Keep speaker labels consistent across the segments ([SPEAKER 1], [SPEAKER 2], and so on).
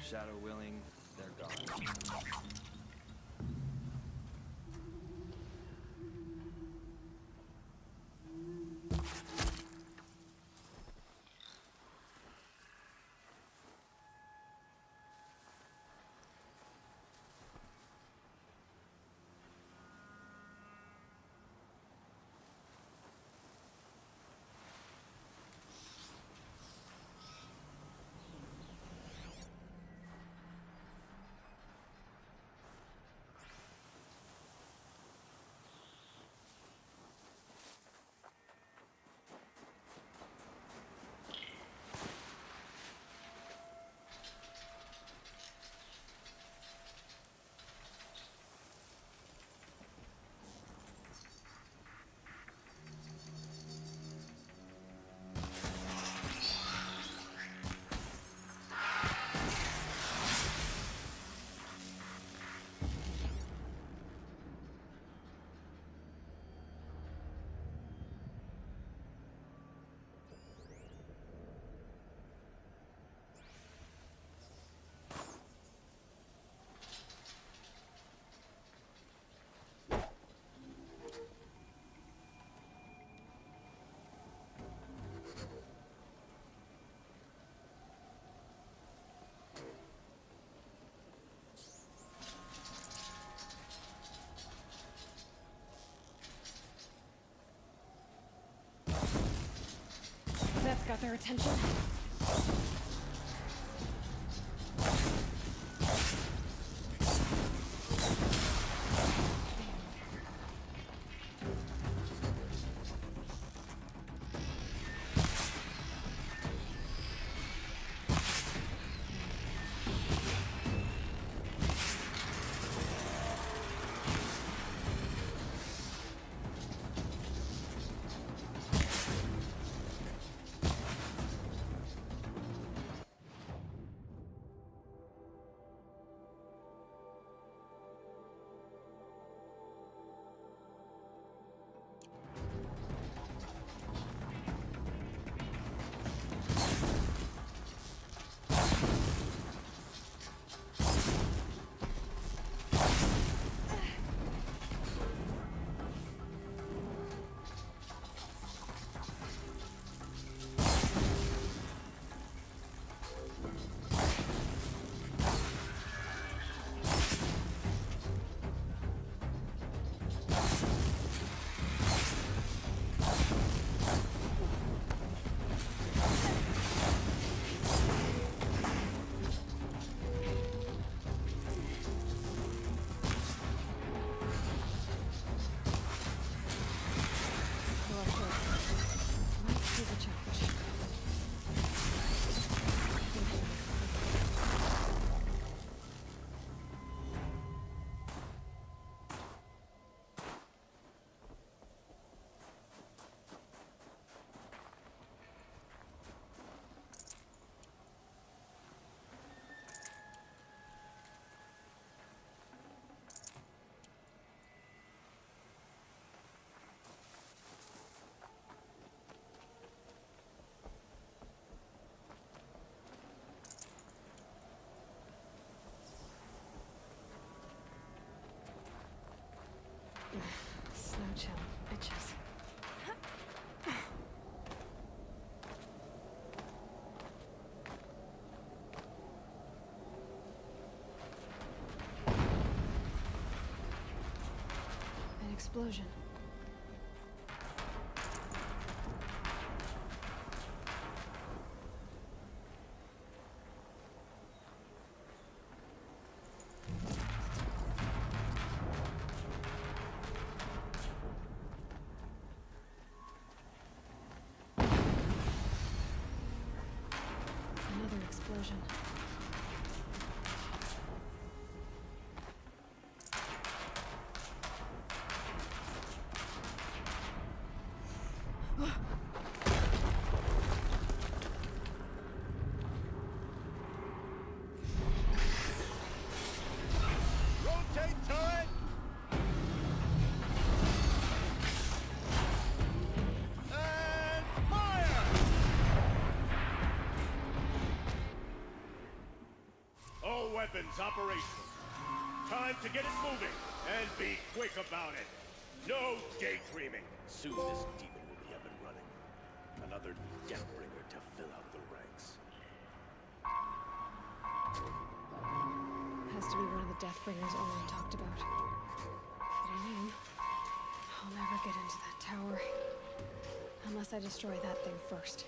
[SPEAKER 1] Shadow willing, they're gone.
[SPEAKER 2] That's got their attention. Snow chill, bitches. An explosion. Another explosion.
[SPEAKER 3] weapons operational. Time to get it moving, and be quick about it. No daydreaming. Soon this demon will be up and running. Another Deathbringer to fill out the ranks.
[SPEAKER 2] Has to be one of the Deathbringers Owen talked about. Fitting in. I'll never get into that tower. Unless I destroy that thing first.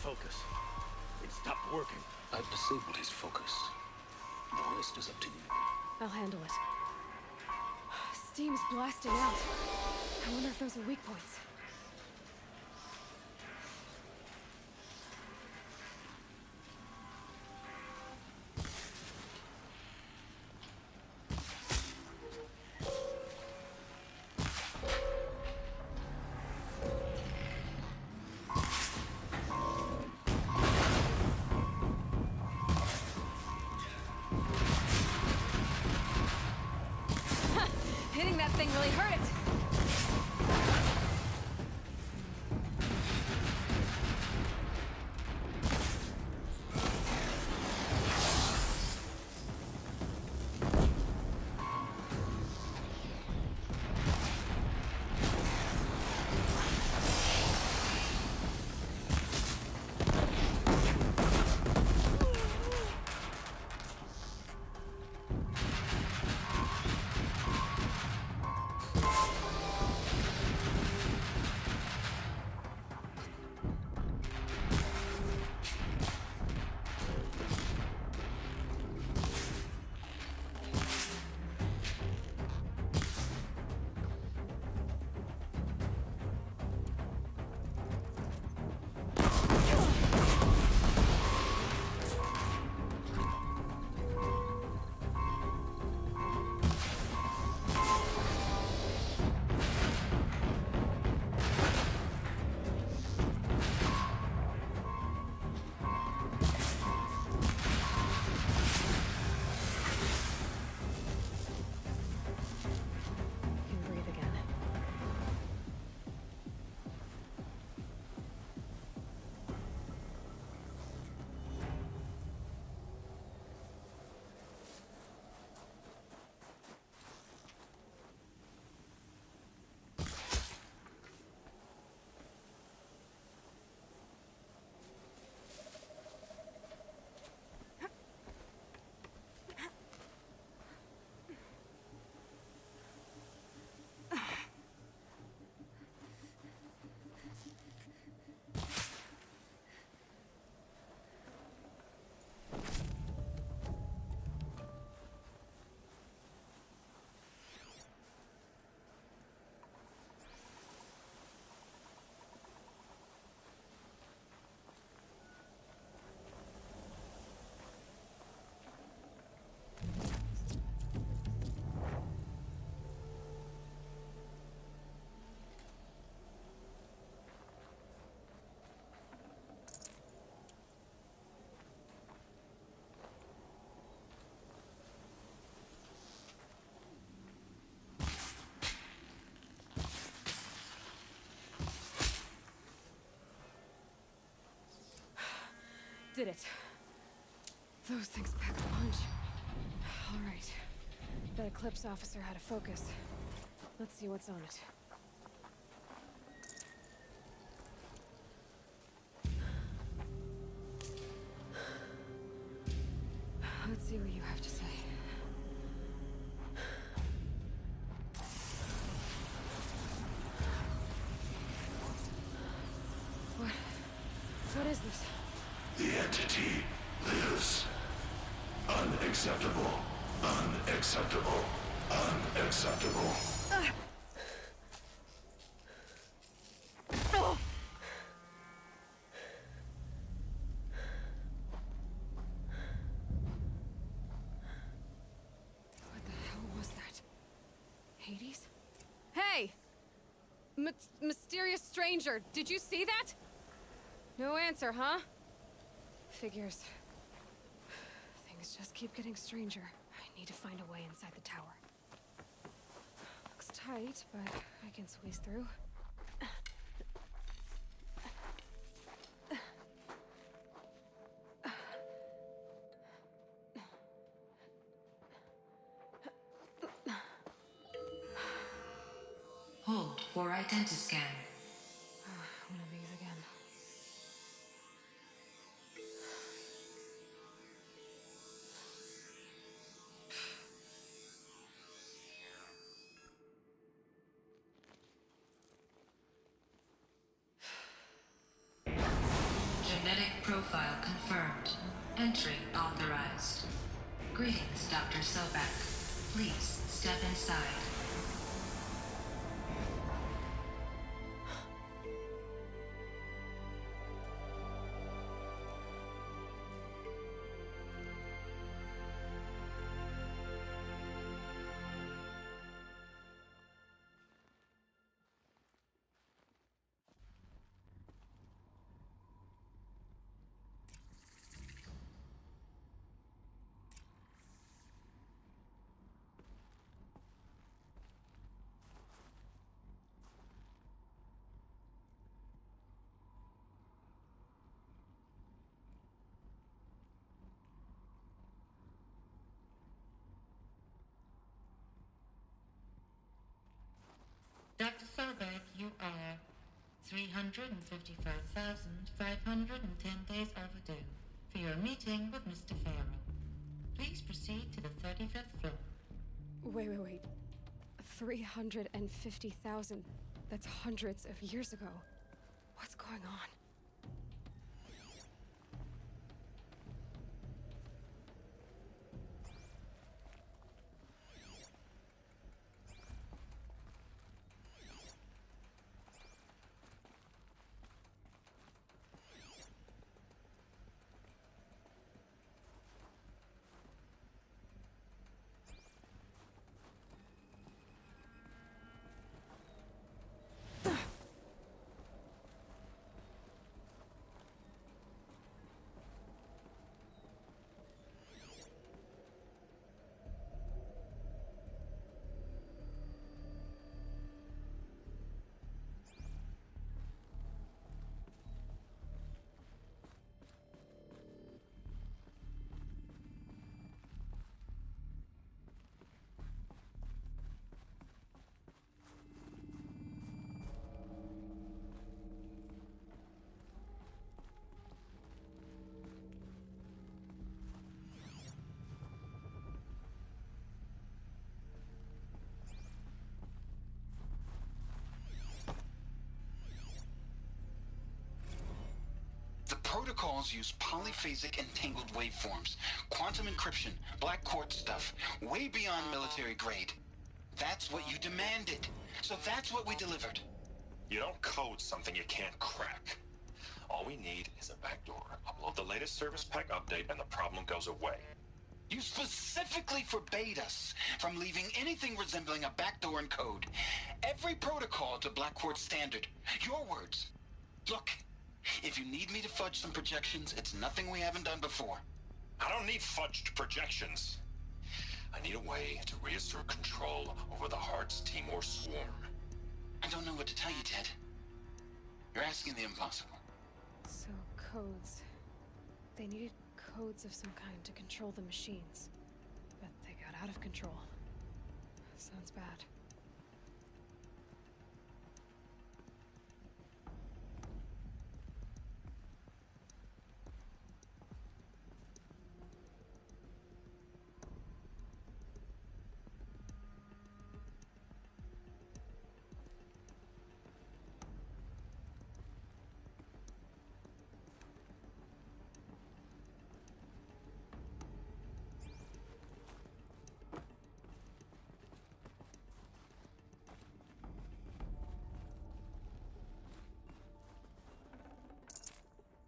[SPEAKER 3] Focus. It stopped working.
[SPEAKER 4] I've disabled his focus. The rest is up to you.
[SPEAKER 2] I'll handle it. Steam's blasting out. I wonder if those are weak points. Hitting that thing really hurt it. Did it. Those things pack a punch. All right. That Eclipse officer had a focus. Let's see what's on it. Let's see what you have to say. What is this?
[SPEAKER 5] The entity lives. Unacceptable. Unacceptable. Unacceptable.
[SPEAKER 2] What the hell was that? Hades? Hey! Mysterious stranger, did you see that? No answer, huh? Figures. Things just keep getting stranger. I need to find a way inside the tower. Looks tight, but I can squeeze through.
[SPEAKER 6] Hold for identiscan.
[SPEAKER 2] One of these again.
[SPEAKER 6] Genetic profile confirmed. Entry authorized. Greetings, Dr. Sobek. Please step inside.
[SPEAKER 7] Dr. Sobek, you are 355,510 days overdue for your meeting with Mr. Farrell. Please proceed to the 35th floor.
[SPEAKER 2] Wait. 350,000. That's hundreds of years ago. What's going on?
[SPEAKER 4] The protocols use polyphasic entangled waveforms, quantum encryption, black quartz stuff, way beyond military grade. That's what you demanded. So that's what we delivered.
[SPEAKER 8] You don't code something you can't crack. All we need is a backdoor. Upload the latest service pack update and the problem goes away.
[SPEAKER 4] You specifically forbade us from leaving anything resembling a backdoor in code. Every protocol to Black Quartz standard. Your words. Look, if you need me to fudge some projections, it's nothing we haven't done before.
[SPEAKER 8] I don't need fudged projections. I need a way to reassert control over the Heart's Timor swarm.
[SPEAKER 4] I don't know what to tell you, Ted. You're asking the impossible.
[SPEAKER 2] So, codes. They needed codes of some kind to control the machines. But they got out of control. Sounds bad.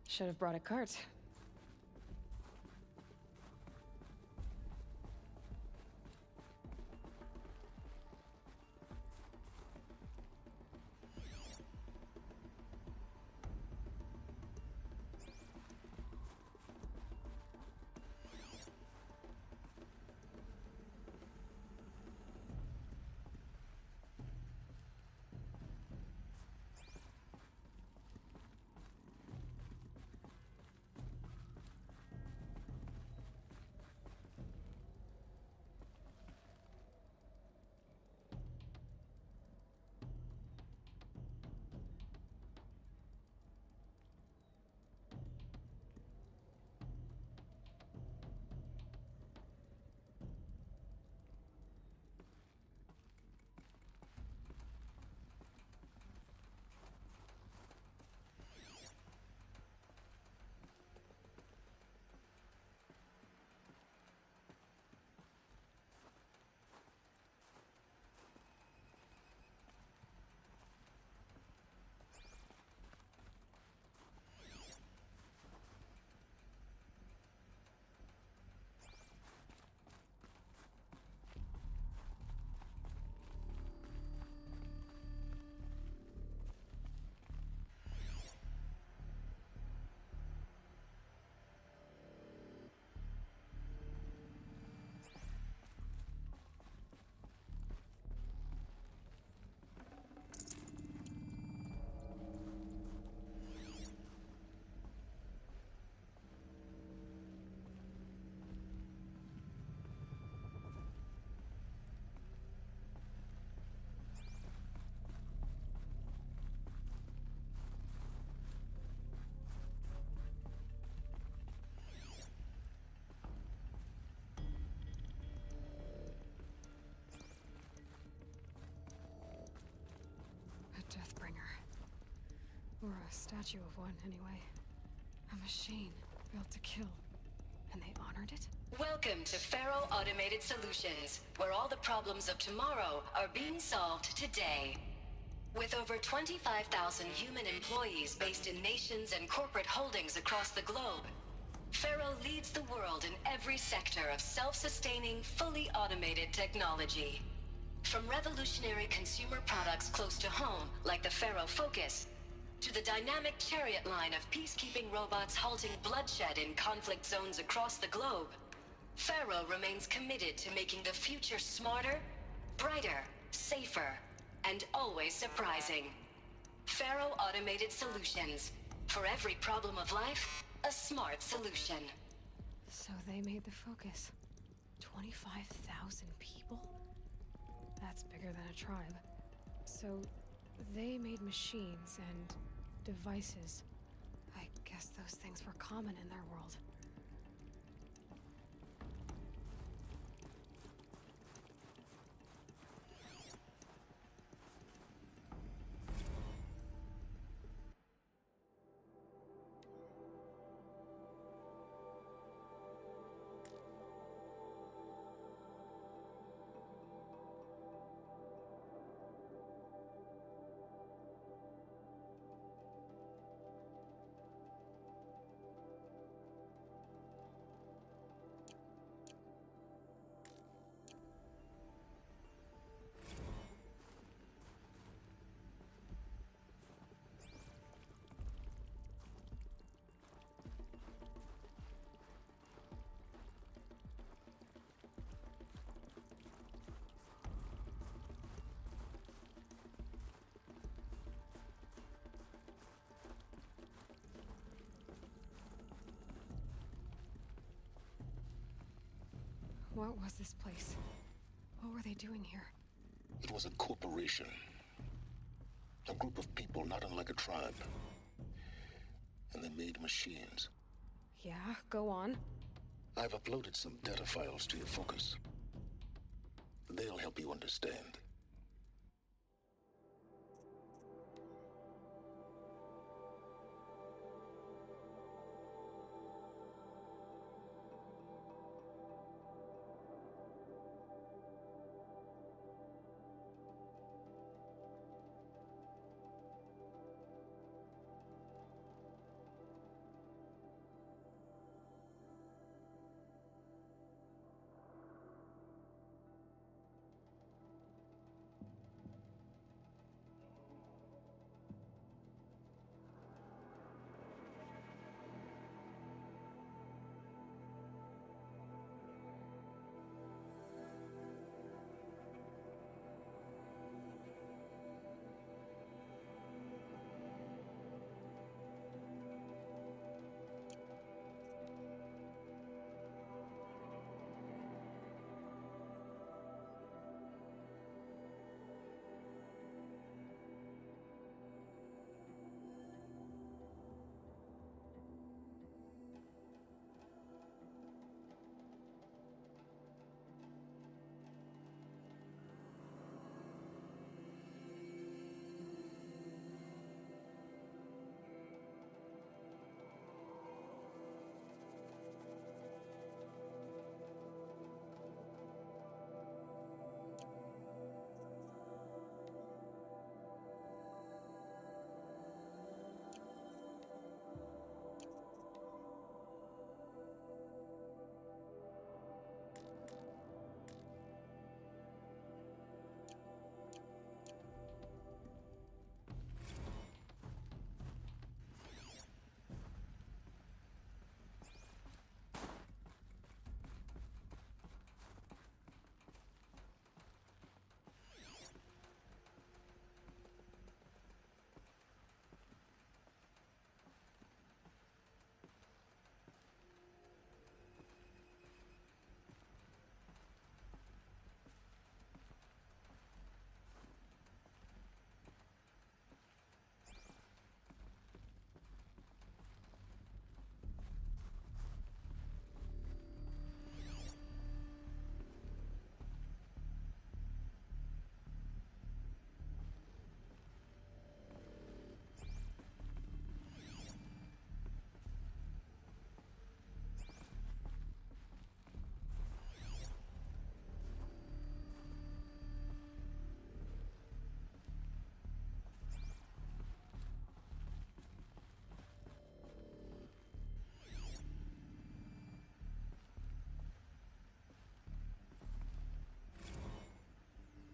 [SPEAKER 2] Should have brought a cart. Deathbringer. Or a statue of one, anyway. A machine built to kill. And they honored it?
[SPEAKER 9] Welcome to Faro Automated Solutions, where all the problems of tomorrow are being solved today. With over 25,000 human employees based in nations and corporate holdings across the globe, Faro leads the world in every sector of self-sustaining, fully automated technology. From revolutionary consumer products close to home, like the Faro Focus, to the dynamic Chariot line of peacekeeping robots halting bloodshed in conflict zones across the globe, Faro remains committed to making the future smarter, brighter, safer, and always surprising. Faro Automated Solutions. For every problem of life, a smart solution.
[SPEAKER 2] So they made the Focus. 25,000 people? That's bigger than a tribe. So they made machines and devices. I guess those things were common in their world. What was this place? What were they doing here?
[SPEAKER 10] It was a corporation. A group of people not unlike a tribe. And they made machines.
[SPEAKER 2] Yeah, go on.
[SPEAKER 10] I've uploaded some data files to your focus. They'll help you understand.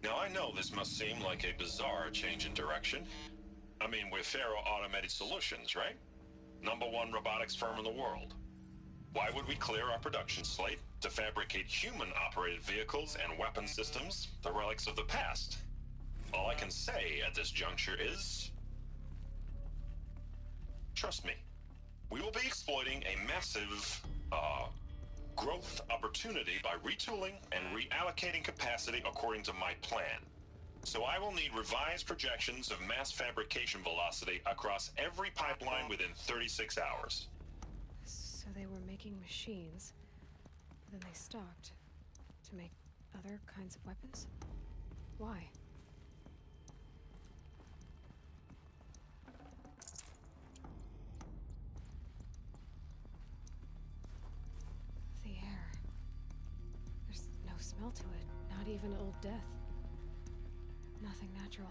[SPEAKER 8] Now, I know this must seem like a bizarre change in direction. I mean, we're Faro Automated Solutions, right? #1 robotics firm in the world. Why would we clear our production slate to fabricate human-operated vehicles and weapon systems, the relics of the past? All I can say at this juncture is... trust me. We will be exploiting a massive, growth opportunity by retooling and reallocating capacity according to my plan. So I will need revised projections of mass fabrication velocity across every pipeline within 36 hours.
[SPEAKER 2] So they were making machines, then they stopped to make other kinds of weapons? Why? The air. There's no smell to it, not even old death. Nothing natural.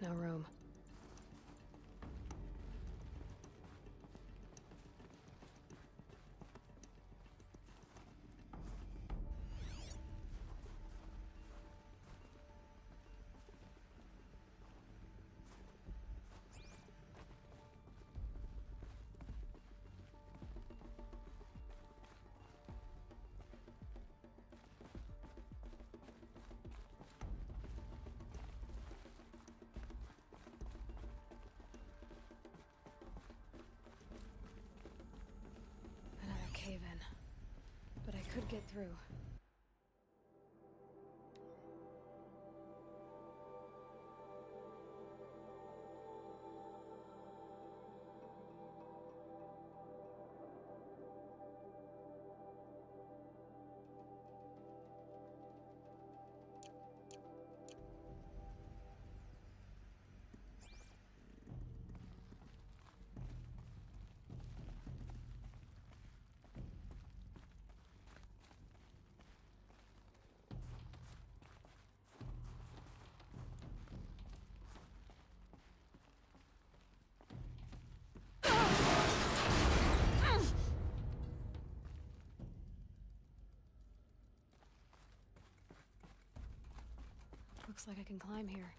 [SPEAKER 2] No room. get through. Looks like I can climb here.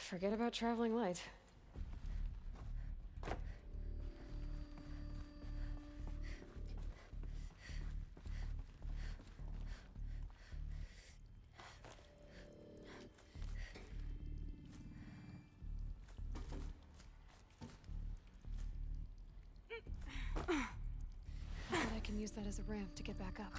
[SPEAKER 2] Forget about traveling light. I bet I can use that as a ramp to get back up.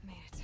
[SPEAKER 2] Made it.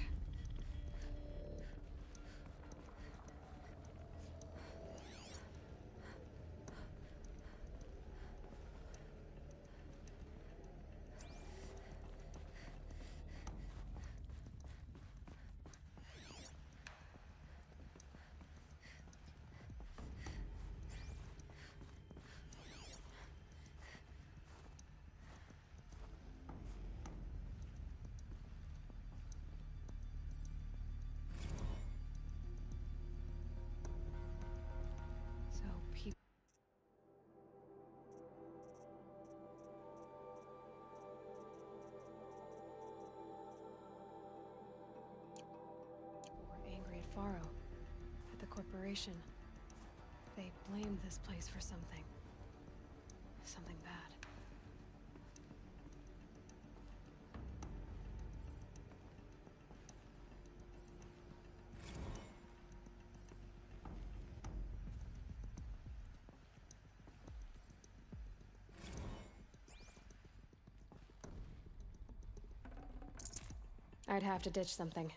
[SPEAKER 2] So people were angry at Faro, at the corporation. They blamed this place for something. Something bad. I'd have to ditch something.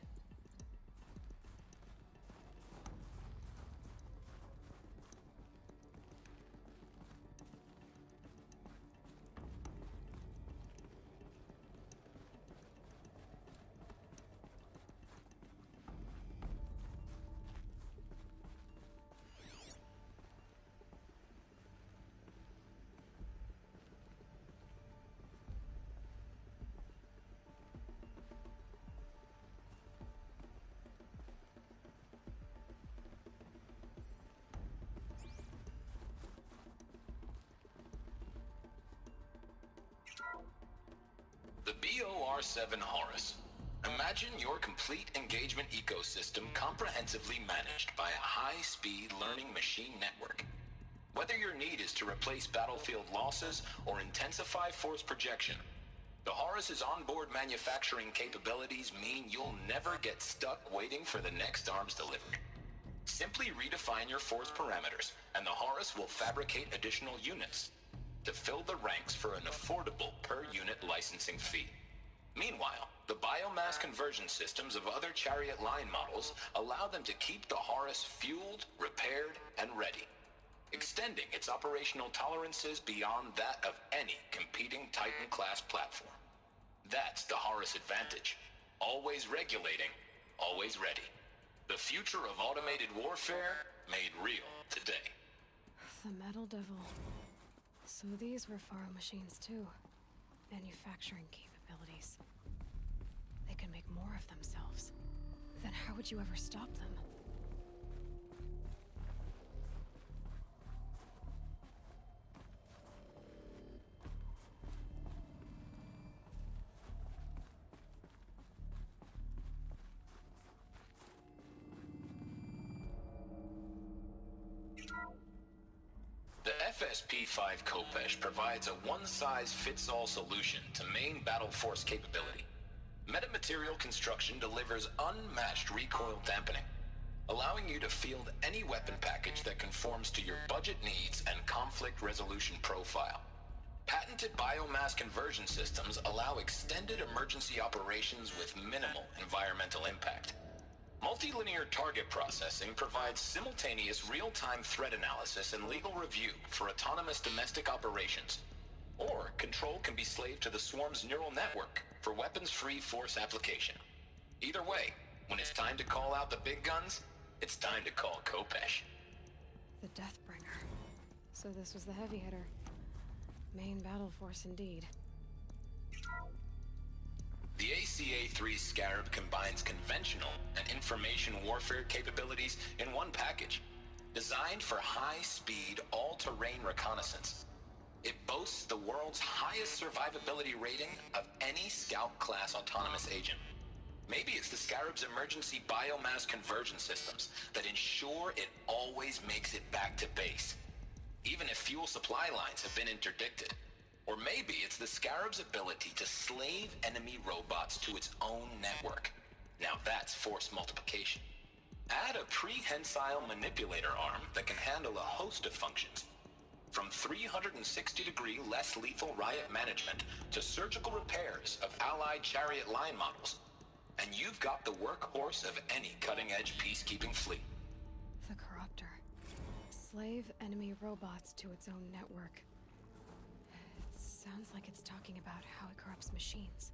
[SPEAKER 4] The BOR-7 Horus. Imagine your complete engagement ecosystem comprehensively managed by a high-speed learning machine network. Whether your need is to replace battlefield losses or intensify force projection, the Horus's onboard manufacturing capabilities mean you'll never get stuck waiting for the next arms delivery. Simply redefine your force parameters, and the Horus will fabricate additional units to fill the ranks for an affordable per-unit licensing fee. Meanwhile, the biomass conversion systems of other Chariot line models allow them to keep the Horus fueled, repaired, and ready, extending its operational tolerances beyond that of any competing Titan-class platform. That's the Horus advantage. Always regulating, always ready. The future of automated warfare made real today.
[SPEAKER 2] The Metal Devil. So these were Faro machines too. Manufacturing capabilities. They can make more of themselves. Then how would you ever stop them?
[SPEAKER 4] The FSP-5 Kopesh provides a one-size-fits-all solution to main battle force capability. Metamaterial construction delivers unmatched recoil dampening, allowing you to field any weapon package that conforms to your budget needs and conflict resolution profile. Patented biomass conversion systems allow extended emergency operations with minimal environmental impact. Multilinear target processing provides simultaneous real-time threat analysis and legal review for autonomous domestic operations. Or control can be slaved to the swarm's neural network for weapons-free force application. Either way, when it's time to call out the big guns, it's time to call Kopesh.
[SPEAKER 2] The Deathbringer. So this was the heavy hitter. Main battle force indeed.
[SPEAKER 4] The ACA-3 Scarab combines conventional and information warfare capabilities in one package, designed for high-speed, all-terrain reconnaissance. It boasts the world's highest survivability rating of any Scout-class autonomous agent. Maybe it's the Scarab's emergency biomass conversion systems that ensure it always makes it back to base, even if fuel supply lines have been interdicted. Or maybe it's the Scarab's ability to slave enemy robots to its own network. Now that's force multiplication. Add a prehensile manipulator arm that can handle a host of functions, from 360-degree less lethal riot management to surgical repairs of allied Chariot line models. And you've got the workhorse of any cutting-edge peacekeeping fleet.
[SPEAKER 2] The Corruptor. Slave enemy robots to its own network. It sounds like it's talking about how it corrupts machines.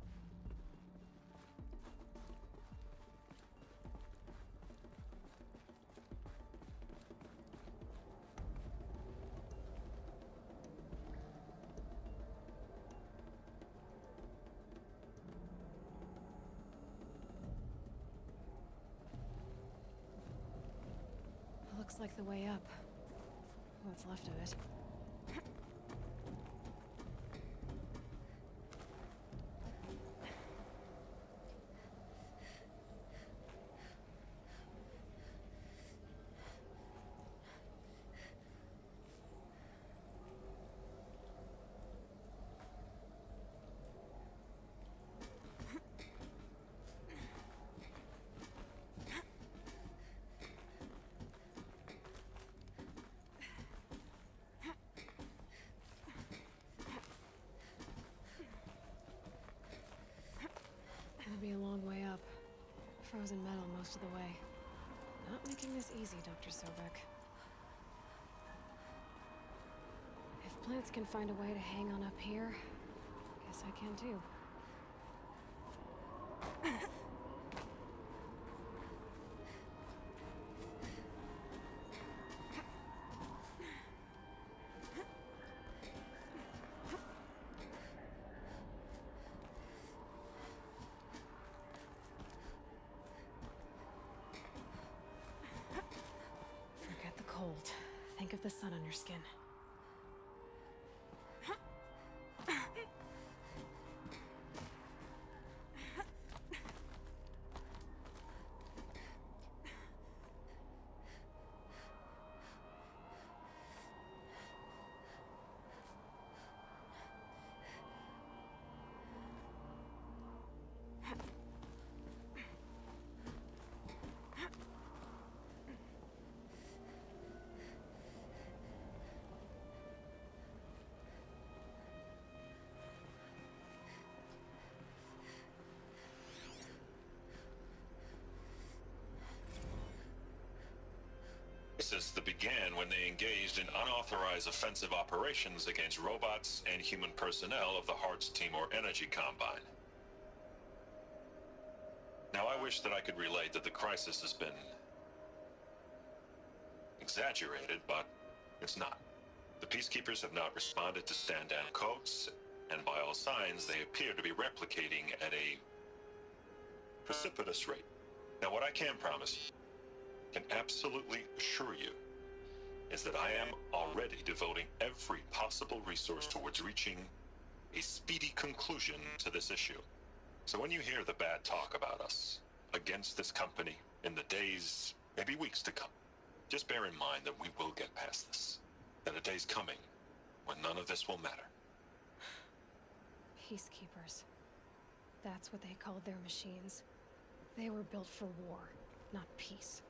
[SPEAKER 2] Looks like the way up. What's left of it. It'll be a long way up. Frozen metal most of the way. Not making this easy, Dr. Sobek. If plants can find a way to hang on up here, guess I can too. Forget the cold. Think of the sun on your skin.
[SPEAKER 8] crisis that began when they engaged in unauthorized offensive operations against robots and human personnel of the Hearts Timor Energy Combine. Now, I wish that I could relate that the crisis has been exaggerated, but it's not. The Peacekeepers have not responded to stand-down codes, and by all signs, they appear to be replicating at a precipitous rate. Now, what I can promise, can absolutely assure you, is that I am already devoting every possible resource towards reaching a speedy conclusion to this issue. So when you hear the bad talk about us against this company in the days, maybe weeks to come, just bear in mind that we will get past this. That a day's coming when none of this will matter.
[SPEAKER 2] Peacekeepers. That's what they called their machines. They were built for war, not peace.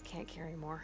[SPEAKER 2] Can't carry more.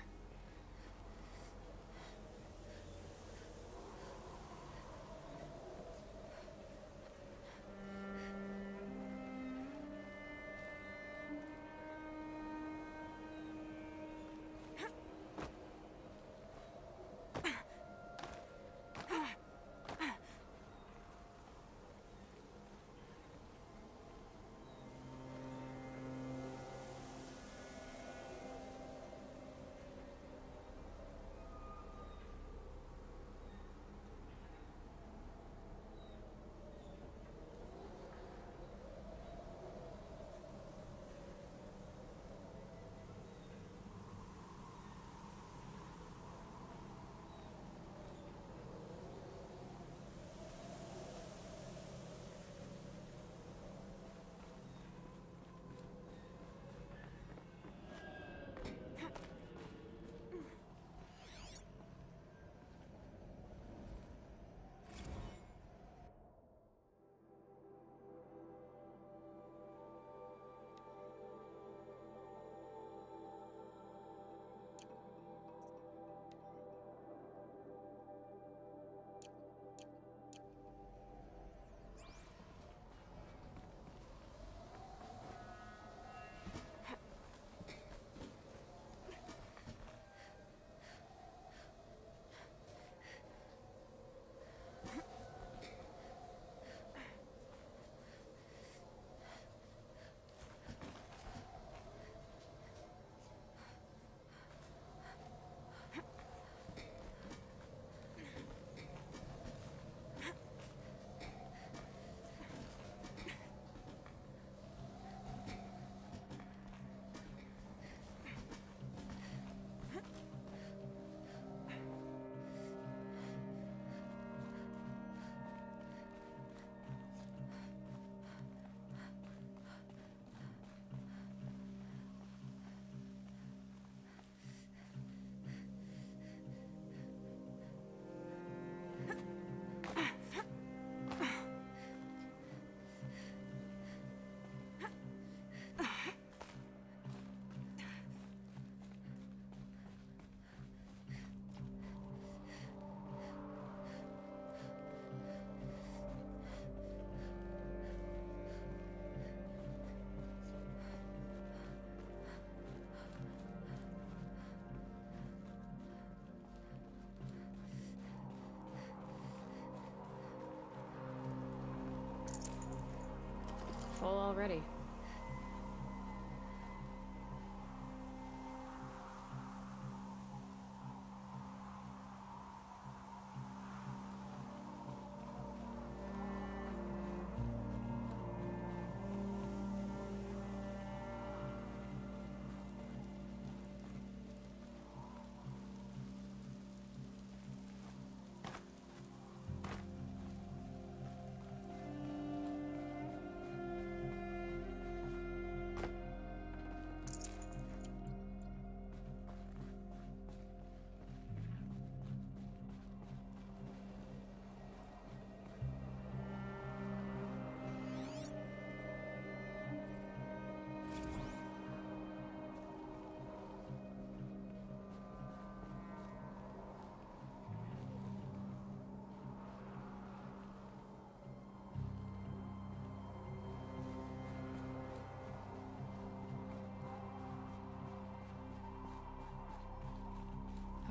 [SPEAKER 2] full already.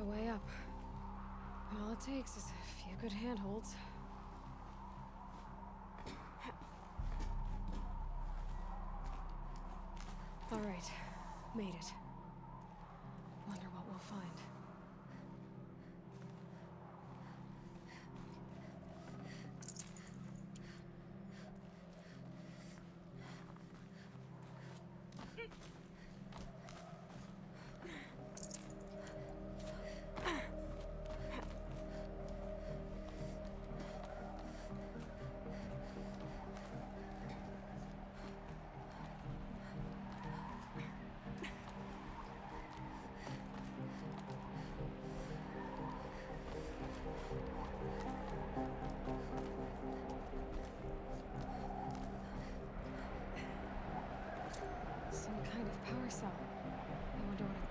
[SPEAKER 2] A way up. All it takes is a few good handholds. All right, made it. Wonder what we'll find. Some kind of power cell. I wonder what it...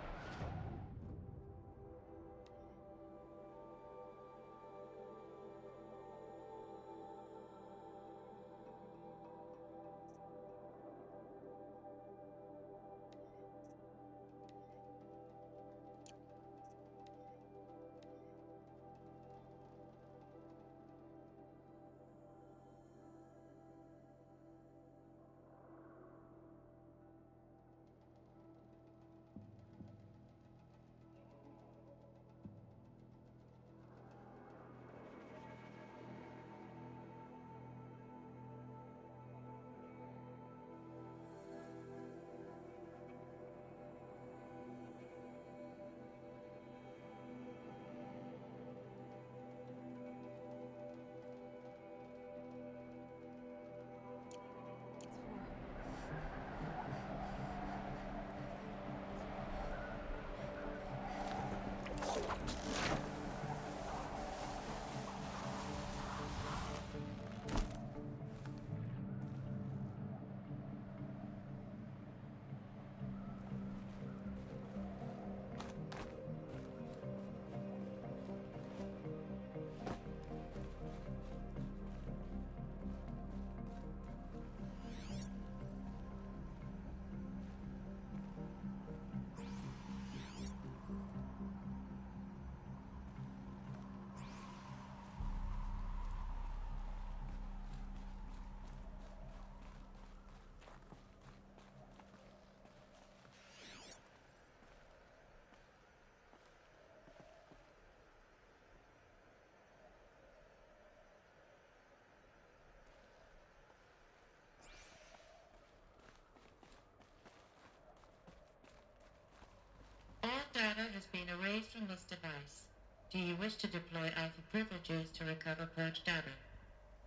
[SPEAKER 7] All data has been erased from this device. Do you wish to deploy Alpha privileges to recover purged data?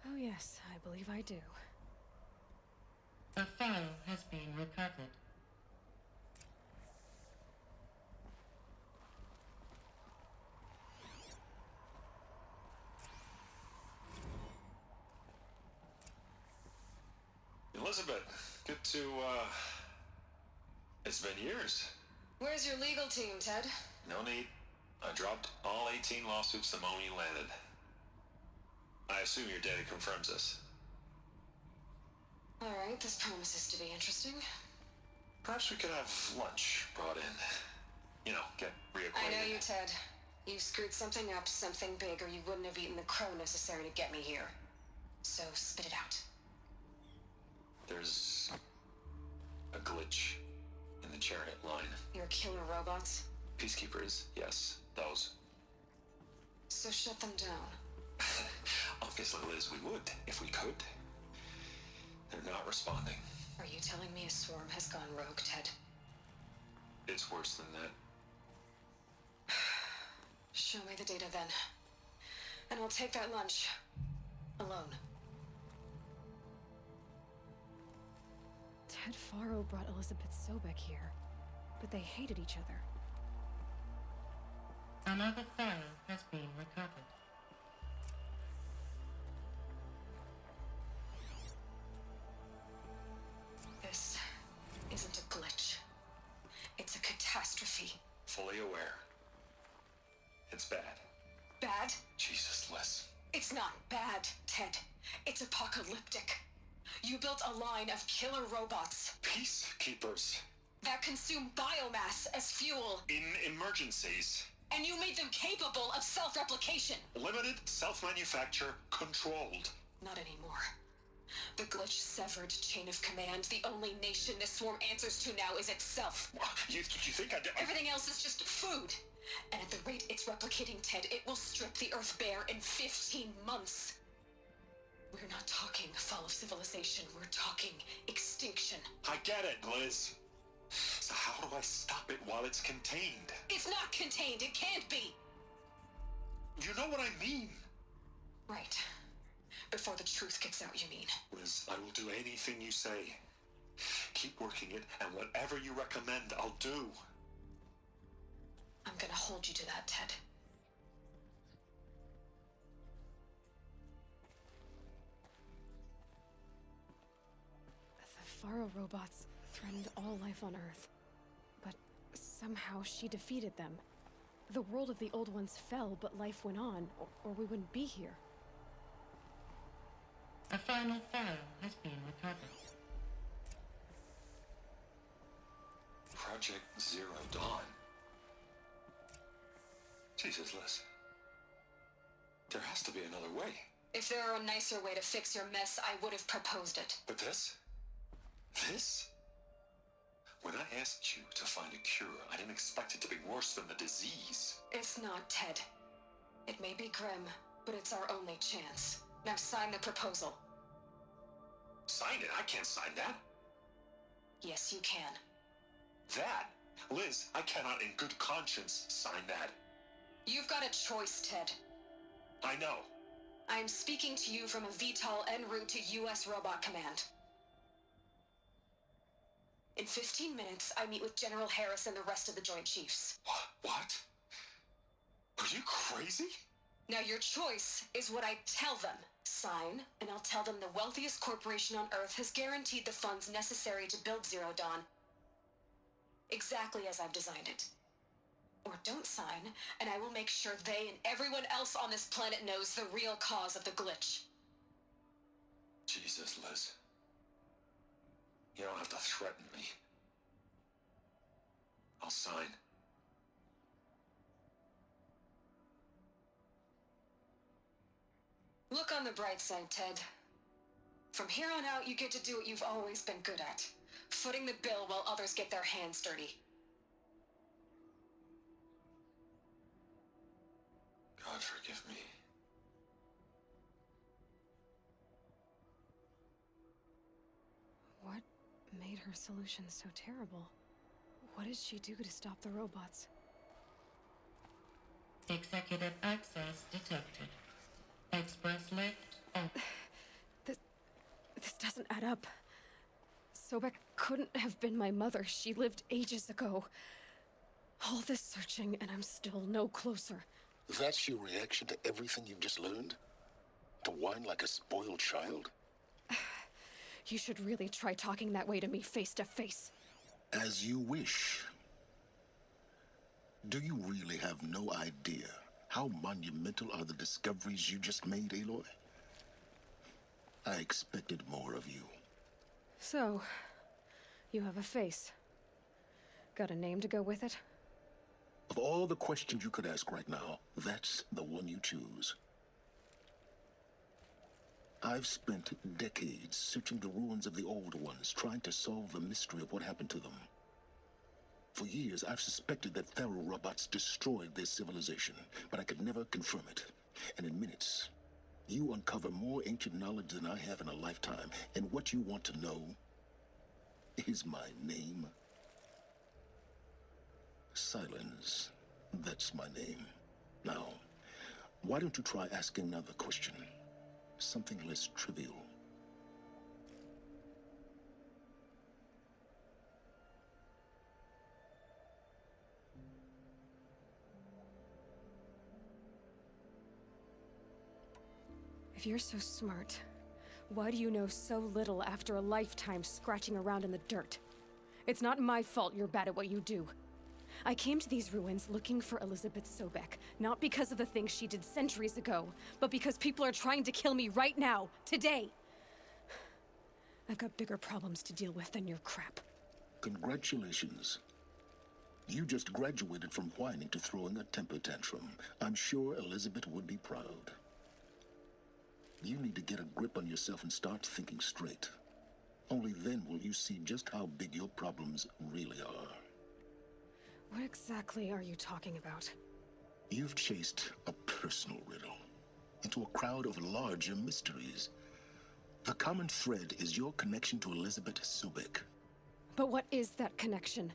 [SPEAKER 2] Oh yes, I believe I do.
[SPEAKER 7] A file has been recovered.
[SPEAKER 8] Elizabeth, good to, it's been years.
[SPEAKER 9] Where's your legal team, Ted?
[SPEAKER 8] No need. I dropped all 18 lawsuits the moment you landed. I assume your data confirms this.
[SPEAKER 9] Alright, this promises to be interesting.
[SPEAKER 8] Perhaps we could have lunch brought in. You know, get reacquainted.
[SPEAKER 9] I know you, Ted. You screwed something up, something big, or you wouldn't have eaten the crow necessary to get me here. So spit it out.
[SPEAKER 8] There's a glitch in the chariot line.
[SPEAKER 2] Your killer robots?
[SPEAKER 8] Peacekeepers, yes, those.
[SPEAKER 2] So shut them down.
[SPEAKER 8] Obviously, Liz, we would, if we could. They're not responding.
[SPEAKER 2] Are you telling me a swarm has gone rogue, Ted?
[SPEAKER 8] It's worse than that.
[SPEAKER 2] Show me the data then. And I'll take that lunch. Alone. Ted Faro brought Elizabeth Sobek here, but they hated each other.
[SPEAKER 7] Another file has been recovered.
[SPEAKER 2] This isn't a glitch. It's a catastrophe.
[SPEAKER 8] Fully aware. It's bad.
[SPEAKER 2] Bad?
[SPEAKER 8] Jesus, Liz.
[SPEAKER 2] It's not bad, Ted. It's apocalyptic. You built a line of killer robots
[SPEAKER 8] Peacekeepers.
[SPEAKER 2] that consume biomass as fuel,
[SPEAKER 8] In emergencies.
[SPEAKER 2] and you made them capable of self-replication.
[SPEAKER 8] Limited, self-manufacture, controlled.
[SPEAKER 2] Not anymore. The glitch severed chain of command. The only nation this swarm answers to now is itself.
[SPEAKER 8] You think I did?
[SPEAKER 2] Everything else is just food. And at the rate it's replicating, Ted, it will strip the Earth bare in 15 months. We're not talking fall of civilization. We're talking extinction.
[SPEAKER 8] I get it, Liz. So how do I stop it while it's contained?
[SPEAKER 2] It's not contained. It can't be.
[SPEAKER 8] You know what I mean.
[SPEAKER 2] Right. Before the truth gets out, you mean?
[SPEAKER 8] Liz, I will do anything you say. Keep working it, and whatever you recommend, I'll do.
[SPEAKER 2] I'm gonna hold you to that, Ted. The Faro robots threatened all life on Earth. But somehow she defeated them. The world of the old ones fell, but life went on, or we wouldn't be here.
[SPEAKER 7] A final file has been recovered.
[SPEAKER 8] Project Zero Dawn. Jesus, Liz. There has to be another way.
[SPEAKER 2] If there were a nicer way to fix your mess, I would have proposed it.
[SPEAKER 8] But this? This? When I asked you to find a cure, I didn't expect it to be worse than the disease.
[SPEAKER 2] It's not, Ted. It may be grim, but it's our only chance. Now sign the proposal.
[SPEAKER 8] Sign it? I can't sign that.
[SPEAKER 2] Yes, you can.
[SPEAKER 8] That? Liz, I cannot in good conscience sign that.
[SPEAKER 2] You've got a choice, Ted.
[SPEAKER 8] I know.
[SPEAKER 2] I am speaking to you from a VTOL en route to U.S. Robot Command. In 15 minutes, I meet with General Harris and the rest of the Joint Chiefs.
[SPEAKER 8] What? Are you crazy?
[SPEAKER 2] Now your choice is what I tell them. Sign, and I'll tell them the wealthiest corporation on Earth has guaranteed the funds necessary to build Zero Dawn. Exactly as I've designed it. Or don't sign, and I will make sure they and everyone else on this planet knows the real cause of the glitch.
[SPEAKER 8] Jesus, Liz. You don't have to threaten me. I'll sign.
[SPEAKER 2] Look on the bright side, Ted. From here on out, you get to do what you've always been good at. Footing the bill while others get their hands dirty.
[SPEAKER 8] God forgive me.
[SPEAKER 2] What made her solution so terrible? What did she do to stop the robots?
[SPEAKER 7] Executive access detected. Express lift open.
[SPEAKER 2] This doesn't add up. Sobek couldn't have been my mother. She lived ages ago. All this searching, and I'm still no closer.
[SPEAKER 10] That's your reaction to everything you've just learned? To whine like a spoiled child?
[SPEAKER 2] You should really try talking that way to me face to face.
[SPEAKER 10] As you wish. Do you really have no idea how monumental are the discoveries you just made, Aloy? I expected more of you.
[SPEAKER 2] So, you have a face. Got a name to go with it?
[SPEAKER 10] Of all the questions you could ask right now, that's the one you choose. I've spent decades searching the ruins of the old ones, trying to solve the mystery of what happened to them. For years, I've suspected that Pharaoh robots destroyed their civilization, but I could never confirm it. And in minutes, you uncover more ancient knowledge than I have in a lifetime. And what you want to know is my name. Silence. That's my name. Now, why don't you try asking another question? Something less trivial.
[SPEAKER 2] If you're so smart, why do you know so little after a lifetime scratching around in the dirt? It's not my fault you're bad at what you do. I came to these ruins looking for Elizabeth Sobek, not because of the things she did centuries ago, but because people are trying to kill me right now, today. I've got bigger problems to deal with than your crap.
[SPEAKER 10] Congratulations. You just graduated from whining to throwing a temper tantrum. I'm sure Elizabeth would be proud. You need to get a grip on yourself and start thinking straight. Only then will you see just how big your problems really are.
[SPEAKER 2] What exactly are you talking about?
[SPEAKER 10] You've chased a personal riddle into a crowd of larger mysteries. The common thread is your connection to Elizabeth Sobek.
[SPEAKER 2] But what is that connection?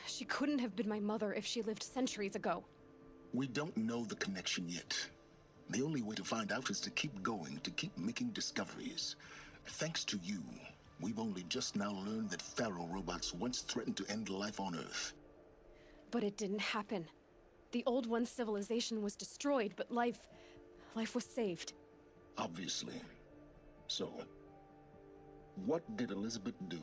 [SPEAKER 2] She couldn't have been my mother if she lived centuries ago.
[SPEAKER 10] We don't know the connection yet. The only way to find out is to keep going, to keep making discoveries. Thanks to you, we've only just now learned that Pharaoh robots once threatened to end life on Earth.
[SPEAKER 2] But it didn't happen. The Old One's civilization was destroyed, but life was saved.
[SPEAKER 10] Obviously. So, what did Elizabeth do?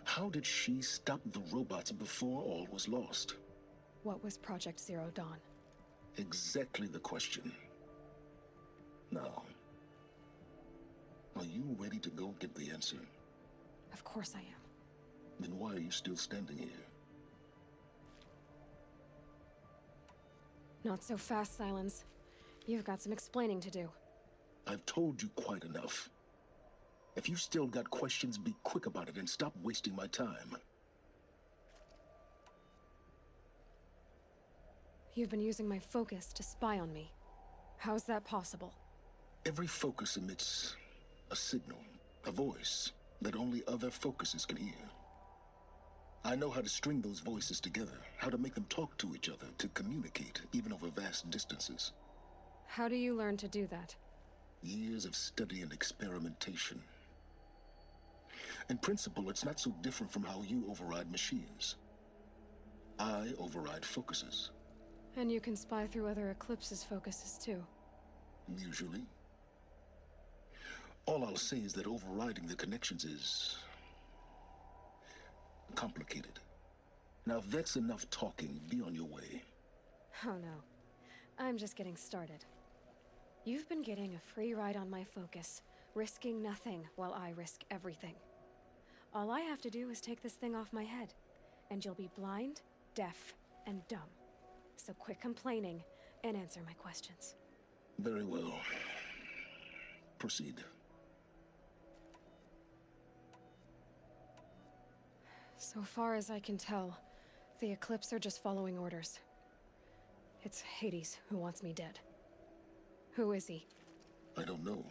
[SPEAKER 10] How did she stop the robots before all was lost?
[SPEAKER 2] What was Project Zero Dawn?
[SPEAKER 10] Exactly the question. Now, are you ready to go get the answer?
[SPEAKER 2] Of course I am.
[SPEAKER 10] Then why are you still standing here?
[SPEAKER 2] Not so fast, Silence. You've got some explaining to do.
[SPEAKER 10] I've told you quite enough. If you've still got questions, be quick about it and stop wasting my time.
[SPEAKER 2] You've been using my focus to spy on me. How's that possible?
[SPEAKER 10] Every focus emits a signal, a voice, that only other focuses can hear. I know how to string those voices together, how to make them talk to each other, to communicate, even over vast distances.
[SPEAKER 2] How do you learn to do that?
[SPEAKER 10] Years of study and experimentation. In principle, it's not so different from how you override machines. I override focuses.
[SPEAKER 2] And you can spy through other Eclipse's focuses too.
[SPEAKER 10] Usually. All I'll say is that overriding the connections is complicated. Now, if that's enough talking, be on your way.
[SPEAKER 2] Oh no. I'm just getting started. You've been getting a free ride on my focus, risking nothing while I risk everything. All I have to do is take this thing off my head, and you'll be blind, deaf, and dumb. So quit complaining and answer my questions.
[SPEAKER 10] Very well. Proceed.
[SPEAKER 2] So far as I can tell, the Eclipse are just following orders. It's Hades who wants me dead. Who is he?
[SPEAKER 10] I don't know.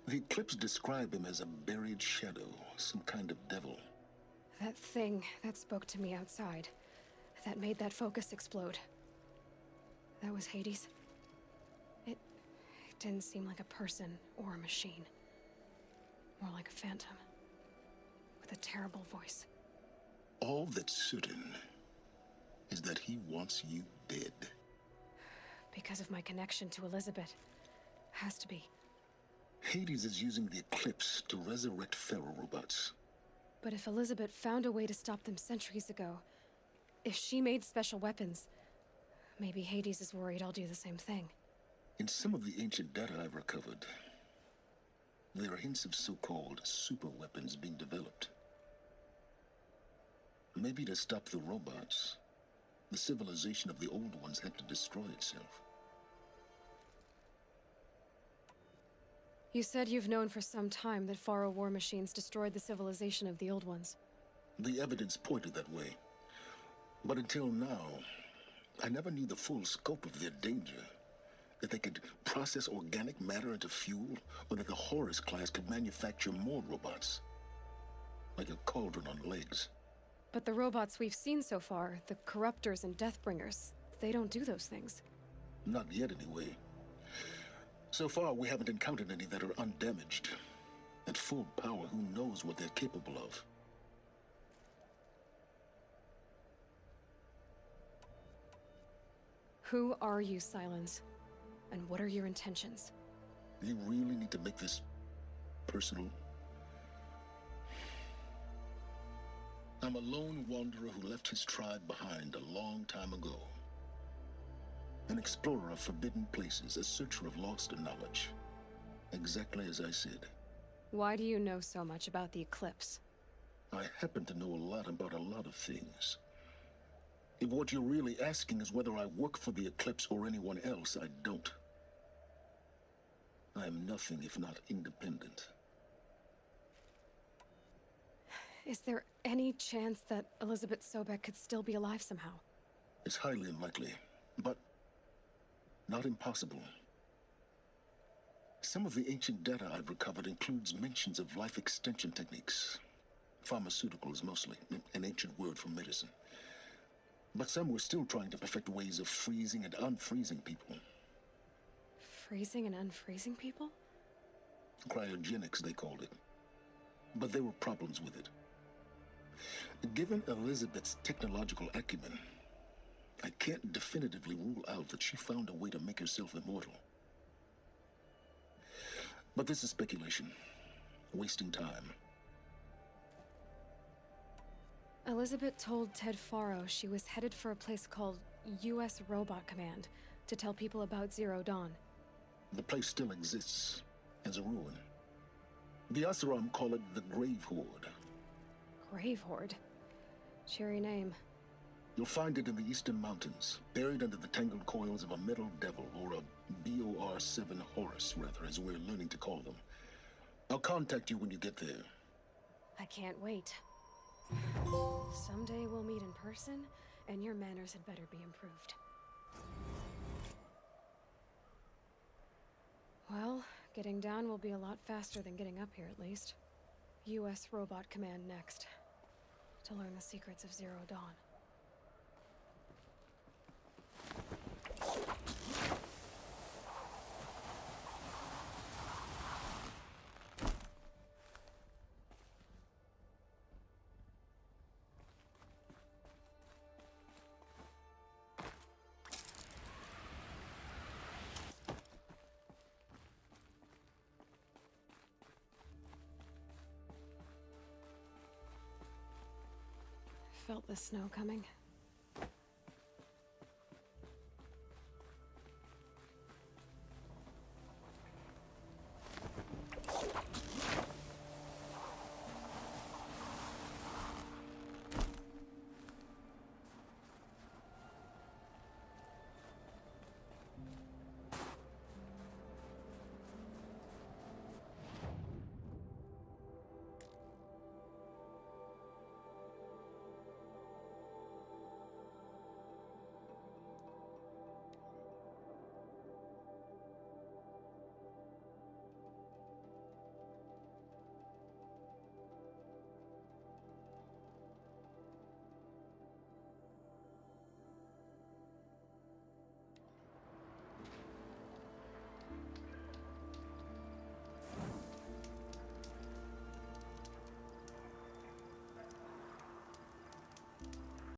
[SPEAKER 10] The Eclipse describe him as a buried shadow, some kind of devil.
[SPEAKER 2] That thing that spoke to me outside, that made that focus explode. That was Hades. It didn't seem like a person or a machine. More like a phantom. With a terrible voice.
[SPEAKER 10] All that's certain is that he wants you dead.
[SPEAKER 2] Because of my connection to Elizabeth. Has to be.
[SPEAKER 10] Hades is using the Eclipse to resurrect Pharaoh robots.
[SPEAKER 2] But if Elizabeth found a way to stop them centuries ago, if she made special weapons, maybe Hades is worried I'll do the same thing.
[SPEAKER 10] In some of the ancient data I've recovered, there are hints of so-called super weapons being developed. Maybe to stop the robots, the civilization of the old ones had to destroy itself.
[SPEAKER 2] You said you've known for some time that Faro war machines destroyed the civilization of the Old Ones.
[SPEAKER 10] The evidence pointed that way. But until now, I never knew the full scope of their danger. That they could process organic matter into fuel, or that the Horus class could manufacture more robots. Like a cauldron on legs.
[SPEAKER 2] But the robots we've seen so far, the Corruptors and Deathbringers, they don't do those things.
[SPEAKER 10] Not yet, anyway. So far, we haven't encountered any that are undamaged. At full power, who knows what they're capable of?
[SPEAKER 2] Who are you, Silence? And what are your intentions?
[SPEAKER 10] You really need to make this personal? I'm a lone wanderer who left his tribe behind a long time ago. An explorer of forbidden places, a searcher of lost knowledge. Exactly as I said.
[SPEAKER 2] Why do you know so much about the Eclipse?
[SPEAKER 10] I happen to know a lot about a lot of things. If what you're really asking is whether I work for the Eclipse or anyone else, I don't. I am nothing if not independent.
[SPEAKER 2] Is there any chance that Elizabeth Sobek could still be alive somehow?
[SPEAKER 10] It's highly unlikely, but not impossible. Some of the ancient data I've recovered includes mentions of life extension techniques. Pharmaceuticals, mostly, an ancient word for medicine. But some were still trying to perfect ways of freezing and unfreezing people.
[SPEAKER 2] Freezing and unfreezing people?
[SPEAKER 10] Cryogenics, they called it. But there were problems with it. Given Elizabeth's technological acumen, I can't definitively rule out that she found a way to make herself immortal. But this is speculation. Wasting time.
[SPEAKER 2] Elizabeth told Ted Faro she was headed for a place called U.S. Robot Command to tell people about Zero Dawn.
[SPEAKER 10] The place still exists as a ruin. The Asaram call it the Grave Horde.
[SPEAKER 2] Grave Horde? Cheery name.
[SPEAKER 10] You'll find it in the Eastern Mountains, buried under the tangled coils of a metal devil, or a BOR-7 Horus, rather, as we're learning to call them. I'll contact you when you get there.
[SPEAKER 2] I can't wait. Someday we'll meet in person, and your manners had better be improved. Well, getting down will be a lot faster than getting up here, at least. U.S. Robot Command next. To learn the secrets of Zero Dawn. Felt the snow coming.